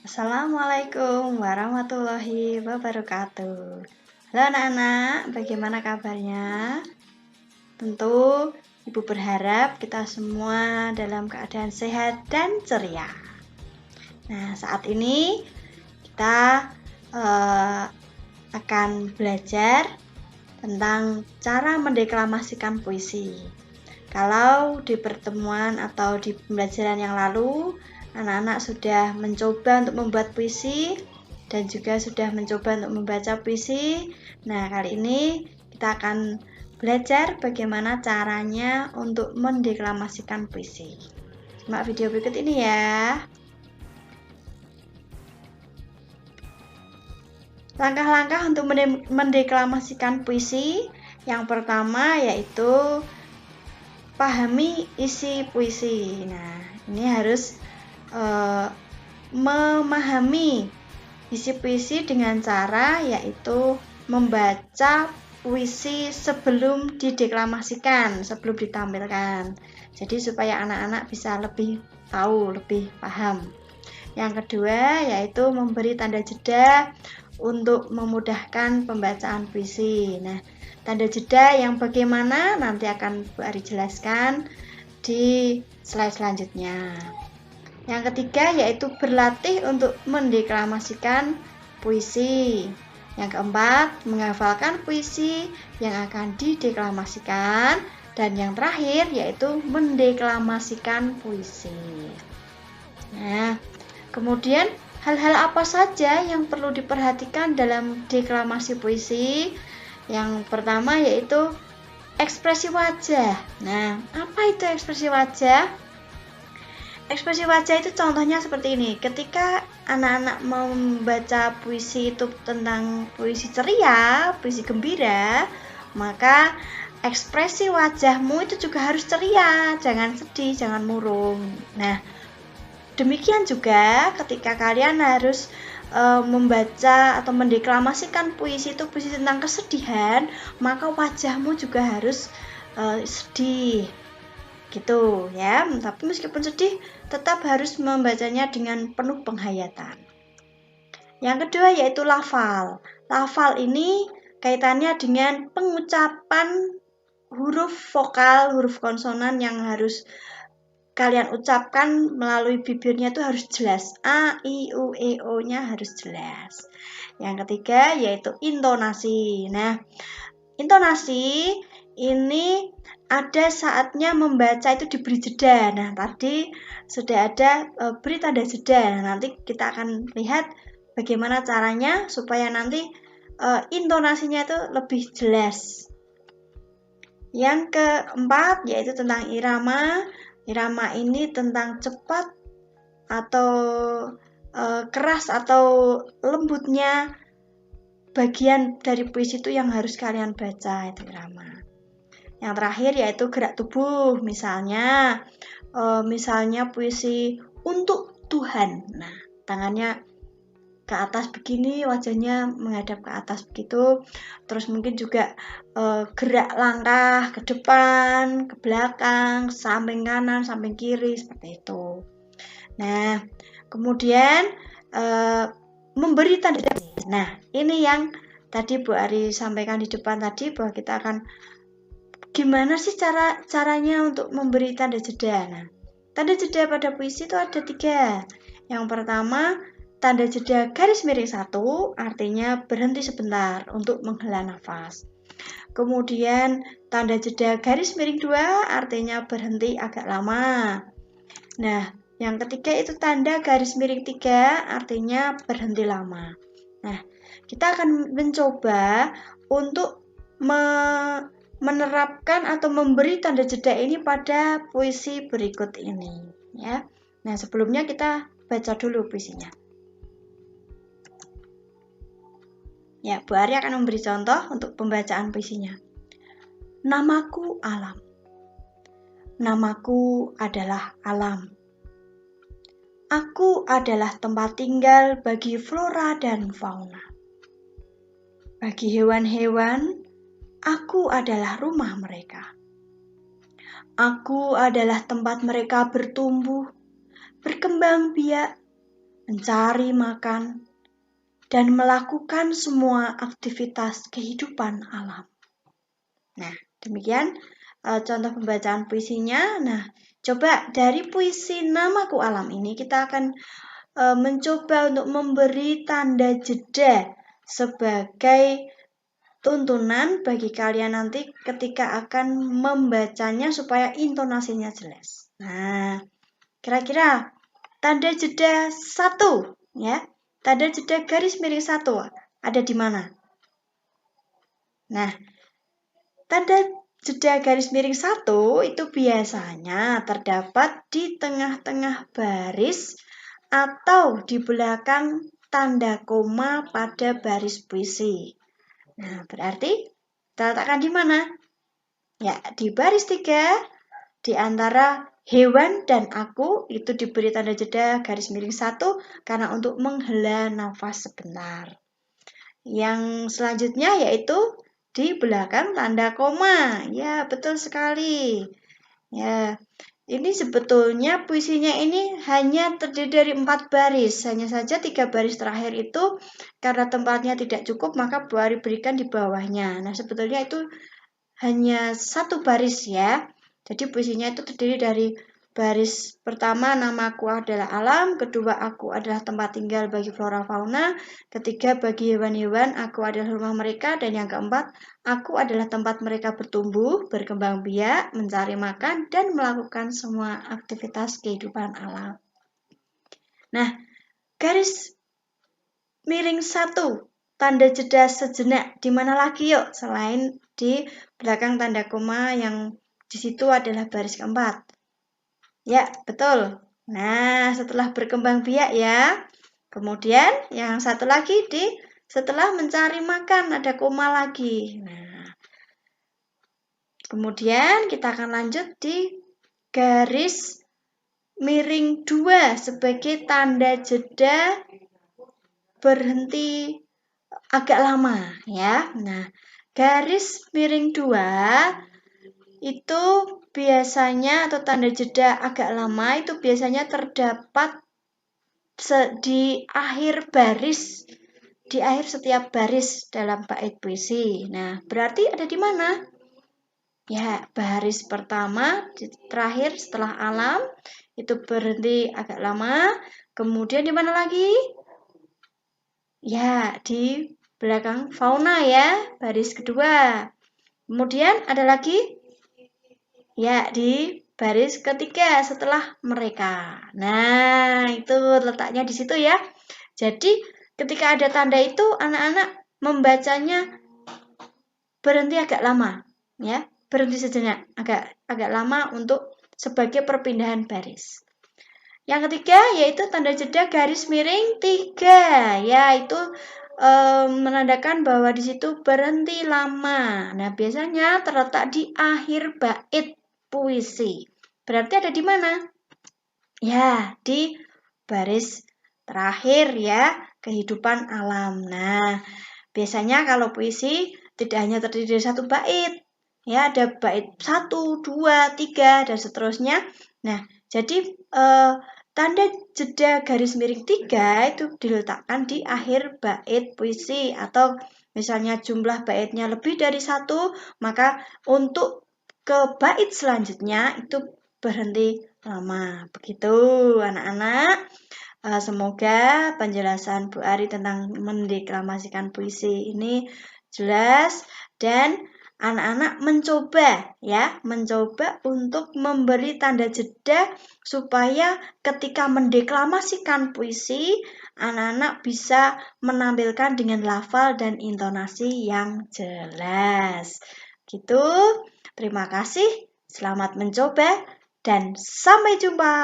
Assalamualaikum warahmatullahi wabarakatuh. Halo anak-anak, bagaimana kabarnya? Tentu Ibu berharap kita semua dalam keadaan sehat dan ceria. Nah, saat ini kita akan belajar tentang cara mendeklamasikan puisi. Kalau di pertemuan atau di pembelajaran yang lalu, anak-anak sudah mencoba untuk membuat puisi dan juga sudah mencoba untuk membaca puisi. Nah, kali ini kita akan belajar bagaimana caranya untuk mendeklamasikan puisi. Simak video berikut ini ya. Langkah-langkah untuk mendeklamasikan puisi. Yang pertama yaitu pahami isi puisi. Nah, ini harus memahami isi puisi dengan cara yaitu membaca puisi sebelum dideklamasikan, sebelum ditampilkan. Jadi supaya anak-anak bisa lebih tahu, lebih paham. Yang kedua yaitu memberi tanda jeda untuk memudahkan pembacaan puisi. Nah, tanda jeda yang bagaimana nanti akan Bu Ari jelaskan di slide selanjutnya. Yang ketiga yaitu berlatih untuk mendeklamasikan puisi. Yang keempat, menghafalkan puisi yang akan dideklamasikan. Dan yang terakhir yaitu mendeklamasikan puisi. Nah, kemudian hal-hal apa saja yang perlu diperhatikan dalam deklamasi puisi? Yang pertama yaitu ekspresi wajah. Nah, apa itu ekspresi wajah? Ekspresi wajah itu contohnya seperti ini. Ketika anak-anak membaca puisi itu tentang puisi ceria, puisi gembira, maka ekspresi wajahmu itu juga harus ceria, jangan sedih, jangan murung. Nah, demikian juga ketika kalian harus membaca atau mendeklamasikan puisi itu puisi tentang kesedihan, maka wajahmu juga harus sedih. Gitu ya, tapi meskipun sedih tetap harus membacanya dengan penuh penghayatan. Yang kedua yaitu lafal. Lafal ini kaitannya dengan pengucapan huruf vokal, huruf konsonan yang harus kalian ucapkan melalui bibirnya itu harus jelas. A, I, U, E, O-nya harus jelas. Yang ketiga yaitu intonasi. Nah, intonasi ini ada saatnya membaca itu diberi jeda. Nah, tadi sudah ada beri tanda jeda. Nah, nanti kita akan lihat bagaimana caranya supaya nanti intonasinya itu lebih jelas. Yang keempat yaitu tentang irama. Irama ini tentang cepat atau keras atau lembutnya bagian dari puisi itu yang harus kalian baca, itu irama. Yang terakhir yaitu gerak tubuh, misalnya puisi untuk Tuhan. Nah, tangannya ke atas begini, wajahnya menghadap ke atas begitu. Terus mungkin juga gerak langkah ke depan, ke belakang, samping kanan, samping kiri, seperti itu. Nah, kemudian memberi tanda. Nah, ini yang tadi Bu Ari sampaikan di depan tadi, bahwa kita akan gimana sih caranya untuk memberi tanda jeda. Nah, tanda jeda pada puisi itu ada 3. Yang pertama, tanda jeda garis miring 1, artinya berhenti sebentar untuk menghela nafas. Kemudian tanda jeda garis miring 2, artinya berhenti agak lama. Nah, yang ketiga itu tanda garis miring 3, artinya berhenti lama. Nah, kita akan mencoba untuk menerapkan atau memberi tanda jeda ini pada puisi berikut ini, ya. Nah, sebelumnya kita baca dulu puisinya. Ya, Bu Ari akan memberi contoh untuk pembacaan puisinya. Namaku alam. Namaku adalah alam. Aku adalah tempat tinggal bagi flora dan fauna. Bagi hewan-hewan, aku adalah rumah mereka. Aku adalah tempat mereka bertumbuh, berkembang biak, mencari makan, dan melakukan semua aktivitas kehidupan alam. Nah, demikian contoh pembacaan puisinya. Nah, coba dari puisi Namaku Alam ini kita akan mencoba untuk memberi tanda jeda sebagai tuntunan bagi kalian nanti ketika akan membacanya supaya intonasinya jelas. Nah, kira-kira tanda jeda 1 ya. Tanda jeda garis miring 1 ada di mana? Nah, tanda jeda garis miring 1 itu biasanya terdapat di tengah-tengah baris atau di belakang tanda koma pada baris puisi. Nah, berarti kita letakkan di mana? Ya, di baris 3 di antara hewan dan aku itu diberi tanda jeda garis miring 1 karena untuk menghela nafas sebentar. Yang selanjutnya yaitu di belakang tanda koma. Ya, betul sekali. Ya, ini sebetulnya puisinya ini hanya terdiri dari 4 baris. Hanya saja 3 baris terakhir itu karena tempatnya tidak cukup maka diberikan di bawahnya. Nah, sebetulnya itu hanya 1 baris ya. Jadi puisinya itu terdiri dari baris pertama namaku adalah alam, kedua aku adalah tempat tinggal bagi flora fauna, ketiga bagi hewan-hewan aku adalah rumah mereka, dan yang keempat aku adalah tempat mereka bertumbuh, berkembang biak, mencari makan, dan melakukan semua aktivitas kehidupan alam. Nah, garis miring 1 tanda jeda sejenak di mana lagi yuk selain di belakang tanda koma yang di situ adalah baris keempat. Ya, betul. Nah, setelah berkembang biak ya. Kemudian yang satu lagi setelah mencari makan ada koma lagi. Nah, kemudian kita akan lanjut di garis miring 2 sebagai tanda jeda berhenti agak lama ya. Nah, garis miring 2 itu biasanya atau tanda jeda agak lama itu biasanya terdapat di akhir baris, di akhir setiap baris dalam bait puisi. Nah, berarti ada di mana? Ya, baris pertama terakhir setelah alam itu berhenti agak lama. Kemudian di mana lagi? Ya, di belakang fauna ya, baris kedua. Kemudian ada lagi? Ya, di baris ketiga setelah mereka. Nah, itu letaknya di situ ya. Jadi, ketika ada tanda itu, anak-anak membacanya berhenti agak lama, ya. Berhenti sejenak, agak lama untuk sebagai perpindahan baris. Yang ketiga yaitu tanda jeda garis miring 3, yaitu menandakan bahwa di situ berhenti lama. Nah, biasanya terletak di akhir bait puisi. Berarti ada di mana? Ya, di baris terakhir ya, kehidupan alam. Nah, biasanya kalau puisi tidak hanya terdiri dari 1 bait. Ya, ada bait 1, 2, 3 dan seterusnya. Nah, jadi tanda jeda garis miring 3 itu diletakkan di akhir bait puisi atau misalnya jumlah baitnya lebih dari 1, maka untuk ke bait selanjutnya itu berhenti lama. Begitu anak-anak. Semoga penjelasan Bu Ari tentang mendeklamasikan puisi ini jelas dan anak-anak mencoba untuk memberi tanda jeda supaya ketika mendeklamasikan puisi anak-anak bisa menampilkan dengan lafal dan intonasi yang jelas. Gitu. Terima kasih. Selamat mencoba dan sampai jumpa.